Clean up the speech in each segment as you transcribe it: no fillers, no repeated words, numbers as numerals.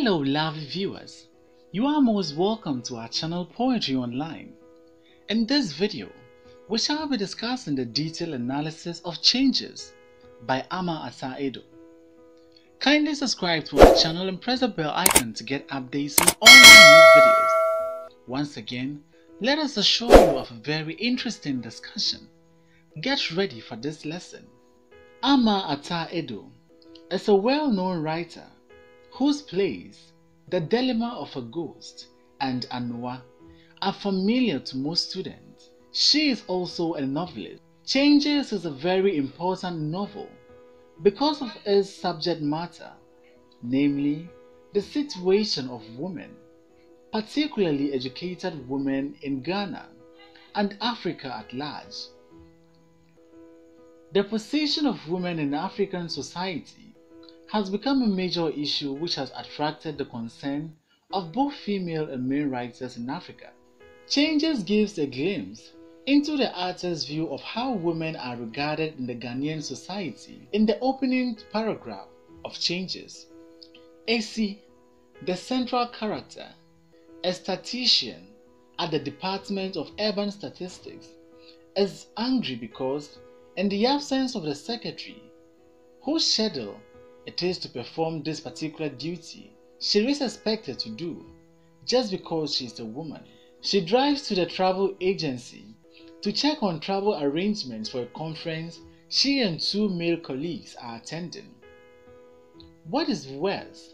Hello lovely viewers, you are most welcome to our channel Poetry Online. In this video, we shall be discussing the detailed analysis of Changes by Ama Ata Edo. Kindly subscribe to our channel and press the bell icon to get updates on all our new videos. Once again, let us assure you of a very interesting discussion. Get ready for this lesson. Ama Ata Edo is a well-known writer whose plays The Dilemma of a Ghost and Anoa are familiar to most students. She is also a novelist. Changes is a very important novel because of its subject matter, namely the situation of women, particularly educated women in Ghana and Africa at large. The position of women in African society has become a major issue which has attracted the concern of both female and male writers in Africa. Changes gives a glimpse into the artist's view of how women are regarded in the Ghanaian society in the opening paragraph of Changes. AC, the central character, a statistician at the Department of Urban Statistics, is angry because, in the absence of the secretary, whose schedule it is to perform this particular duty she is expected to do, just because she is a woman. She drives to the travel agency to check on travel arrangements for a conference she and two male colleagues are attending. What is worse,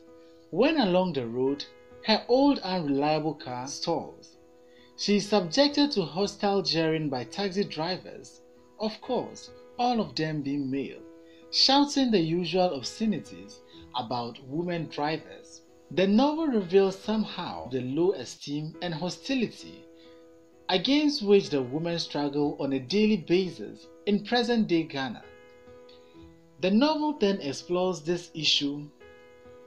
when along the road her old unreliable car stalls, she is subjected to hostile jeering by taxi drivers, of course, all of them being male, shouting the usual obscenities about women drivers. The novel reveals somehow the low esteem and hostility against which the women struggle on a daily basis in present-day Ghana. The novel then explores this issue,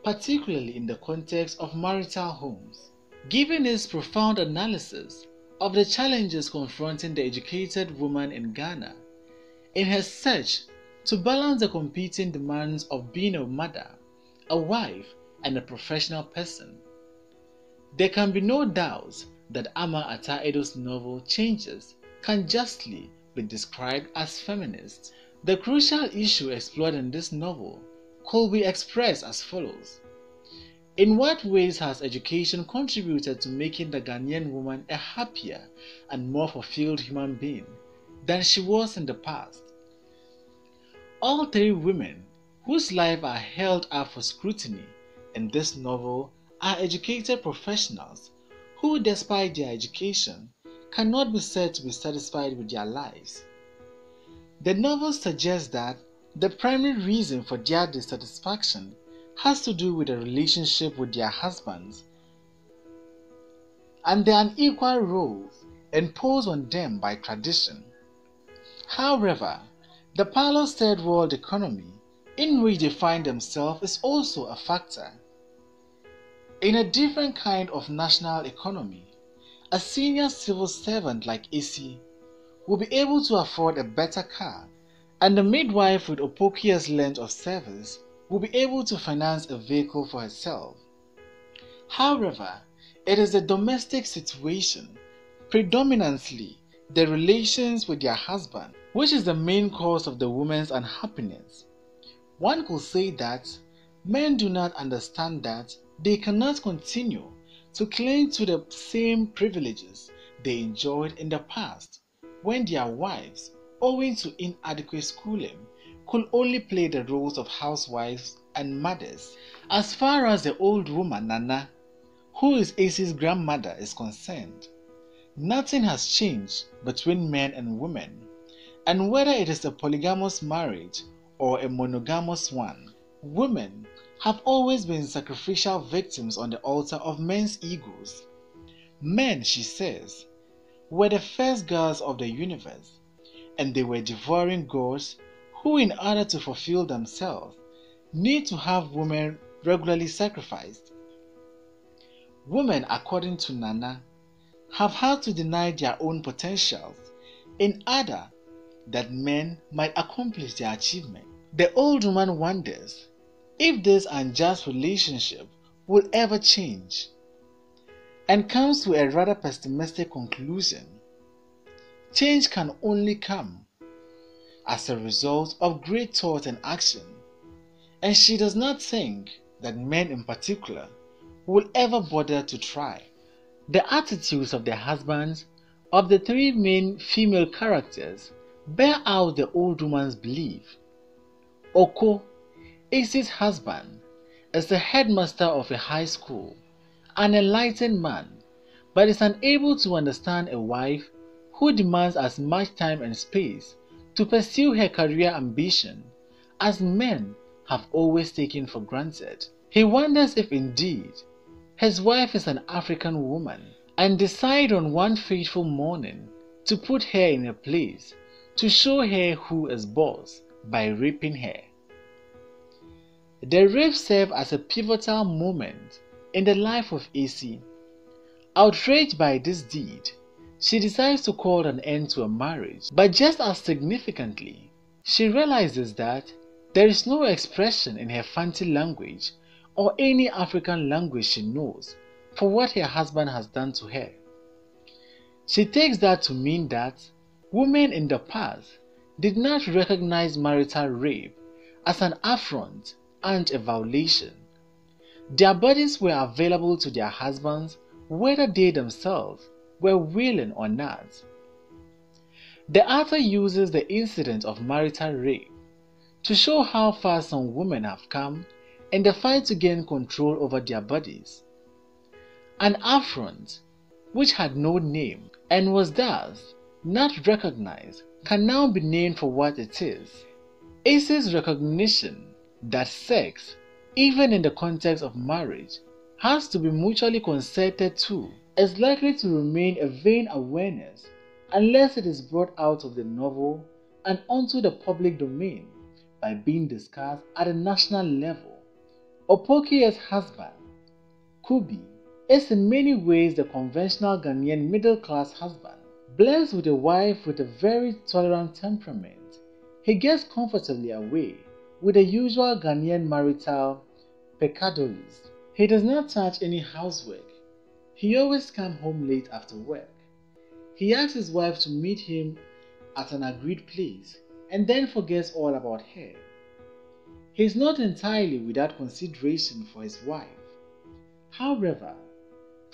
particularly in the context of marital homes, giving its profound analysis of the challenges confronting the educated woman in Ghana in her search to balance the competing demands of being a mother, a wife, and a professional person. There can be no doubt that Ama Ata Edo's novel Changes can justly be described as feminist. The crucial issue explored in this novel could be expressed as follows. In what ways has education contributed to making the Ghanaian woman a happier and more fulfilled human being than she was in the past? All three women whose lives are held up for scrutiny in this novel are educated professionals who, despite their education, cannot be said to be satisfied with their lives. The novel suggests that the primary reason for their dissatisfaction has to do with the relationship with their husbands and the unequal roles imposed on them by tradition. However, the parlous third world economy in which they find themselves is also a factor. In a different kind of national economy, a senior civil servant like AC will be able to afford a better car, and a midwife with Opokia's length of service will be able to finance a vehicle for herself. However, it is the domestic situation, predominantly the relations with their husband, which is the main cause of the woman's unhappiness. One could say that men do not understand that they cannot continue to cling to the same privileges they enjoyed in the past, when their wives, owing to inadequate schooling, could only play the roles of housewives and mothers. As far as the old woman Nana, who is AC's grandmother, is concerned, nothing has changed between men and women, and whether it is a polygamous marriage or a monogamous one, women have always been sacrificial victims on the altar of men's egos. Men, she says, were the first gods of the universe, and they were devouring gods who, in order to fulfill themselves, need to have women regularly sacrificed. Women, according to Nana, have had to deny their own potentials in order that men might accomplish their achievement. The old woman wonders if this unjust relationship will ever change, and comes to a rather pessimistic conclusion. Change can only come as a result of great thought and action, and she does not think that men in particular will ever bother to try. The attitudes of the husbands of the three main female characters bear out the old woman's belief. Oko, Ace's husband, is the headmaster of a high school, an enlightened man, but is unable to understand a wife who demands as much time and space to pursue her career ambition as men have always taken for granted. He wonders if indeed his wife is an African woman, and decide on one fateful morning to put her in a place to show her who is boss by raping her. The rape served as a pivotal moment in the life of AC. Outraged by this deed, she decides to call an end to a marriage, but just as significantly, she realizes that there is no expression in her Fanti language or any African language she knows for what her husband has done to her. She takes that to mean that women in the past did not recognize marital rape as an affront and a violation. Their bodies were available to their husbands whether they themselves were willing or not. The author uses the incident of marital rape to show how far some women have come in the fight to gain control over their bodies. An affront, which had no name and was thus not recognized, can now be named for what it is. Ace's recognition that sex, even in the context of marriage, has to be mutually consented to is likely to remain a vain awareness unless it is brought out of the novel and onto the public domain by being discussed at a national level. Opokie's husband, Kubi, is in many ways the conventional Ghanaian middle-class husband. Blessed with a wife with a very tolerant temperament, he gets comfortably away with the usual Ghanaian marital peccadories. He does not touch any housework. He always comes home late after work. He asks his wife to meet him at an agreed place and then forgets all about her. He is not entirely without consideration for his wife. However,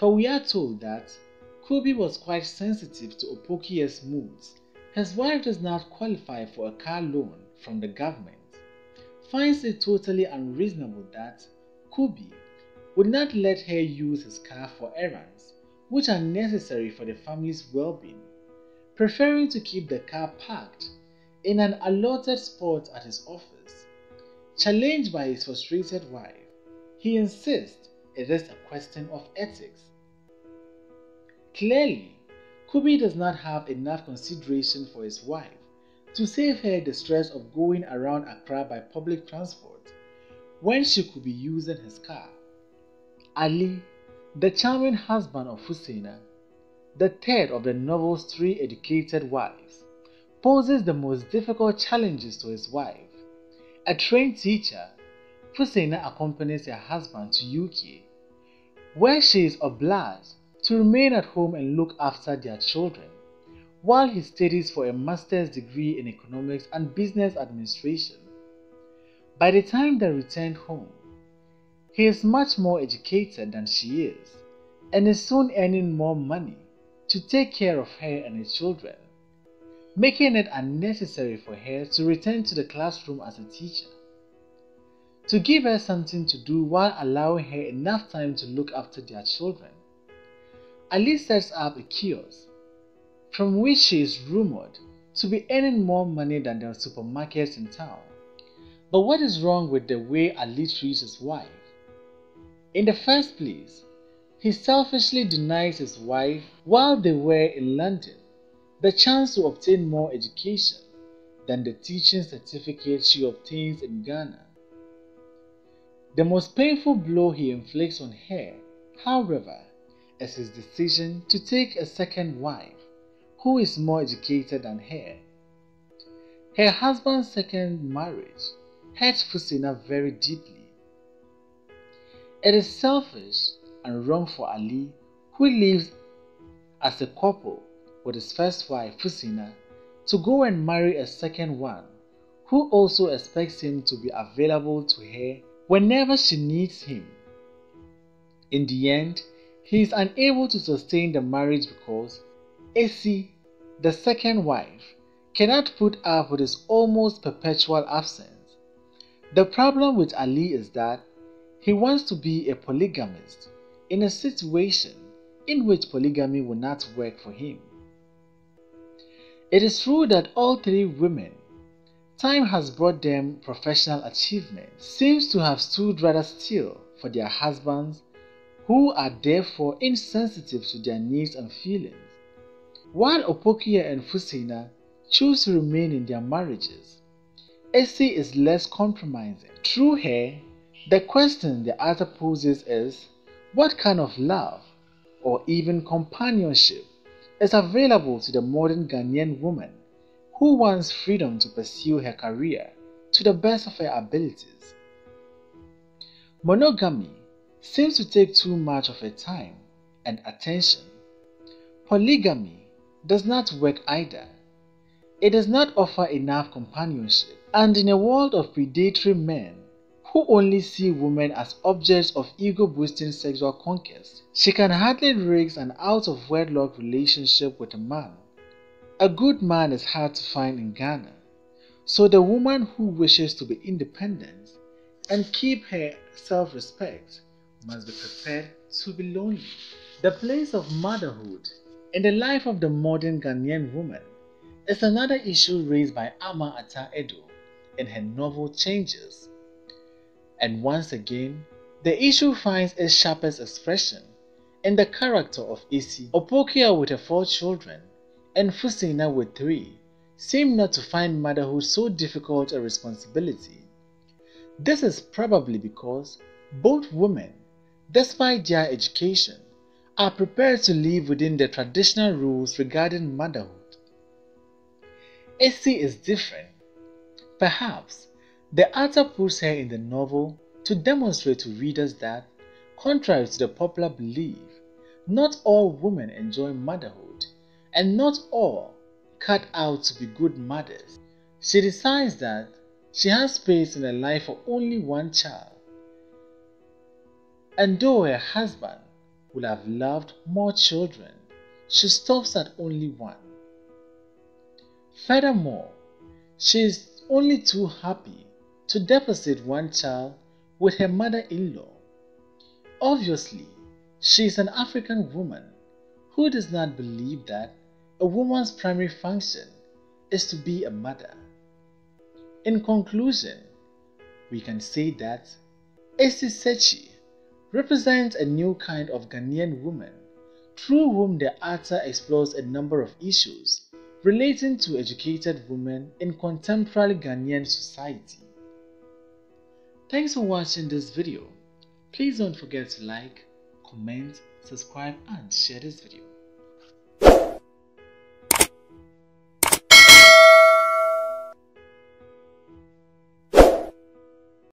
for we are told that Kubi was quite sensitive to Opokie's moods, his wife does not qualify for a car loan from the government, finds it totally unreasonable that Kubi would not let her use his car for errands which are necessary for the family's well-being, preferring to keep the car parked in an allotted spot at his office. Challenged by his frustrated wife, he insists it is a question of ethics. Clearly, Kubi does not have enough consideration for his wife to save her the stress of going around Accra by public transport when she could be using his car. Ali, the charming husband of Husseina, the third of the novel's three educated wives, poses the most difficult challenges to his wife. A trained teacher, Husseina accompanies her husband to UK, where she is obliged to remain at home and look after their children, while he studies for a master's degree in economics and business administration. By the time they return home, he is much more educated than she is, and is soon earning more money to take care of her and his children, making it unnecessary for her to return to the classroom as a teacher. To give her something to do while allowing her enough time to look after their children, Ali sets up a kiosk, from which she is rumored to be earning more money than the supermarkets in town. But what is wrong with the way Ali treats his wife? In the first place, he selfishly denies his wife, while they were in London, the chance to obtain more education than the teaching certificate she obtains in Ghana. The most painful blow he inflicts on her, however, is his decision to take a second wife, who is more educated than her. Her husband's second marriage hurts Husseina very deeply. It is selfish and wrong for Ali, who lives as a couple with his first wife Fusina, to go and marry a second one, who also expects him to be available to her whenever she needs him. In the end, he is unable to sustain the marriage because Essie, the second wife, cannot put up with his almost perpetual absence. The problem with Ali is that he wants to be a polygamist in a situation in which polygamy will not work for him. It is true that all three women, time has brought them professional achievement, seems to have stood rather still for their husbands, who are therefore insensitive to their needs and feelings. While Opokia and Fusina choose to remain in their marriages, Essie is less compromising. Through her, the question the author poses is, what kind of love or even companionship is available to the modern Ghanaian woman who wants freedom to pursue her career to the best of her abilities? Monogamy seems to take too much of her time and attention. Polygamy does not work either. It does not offer enough companionship, and in a world of predatory men who only see women as objects of ego-boosting sexual conquest, she can hardly risk an out-of-wedlock relationship with a man. A good man is hard to find in Ghana, so the woman who wishes to be independent and keep her self-respect must be prepared to be lonely. The place of motherhood in the life of the modern Ghanaian woman is another issue raised by Ama Ata Edo in her novel Changes. And once again, the issue finds its sharpest expression in the character of Essie. Opokia with her 4 children and Fusina with 3 seem not to find motherhood so difficult a responsibility. This is probably because both women, despite their education, are prepared to live within the traditional rules regarding motherhood. Essie is different. Perhaps the author puts her in the novel to demonstrate to readers that, contrary to the popular belief, not all women enjoy motherhood and not all cut out to be good mothers. She decides that she has space in her life for only one child, and though her husband would have loved more children, she stops at only 1. Furthermore, she is only too happy to deposit 1 child with her mother-in-law. Obviously, she is an African woman who does not believe that a woman's primary function is to be a mother. In conclusion, we can say that Essie Setchi represents a new kind of Ghanaian woman through whom the author explores a number of issues relating to educated women in contemporary Ghanaian society. Thanks for watching this video. Please don't forget to like, comment, subscribe and share this video.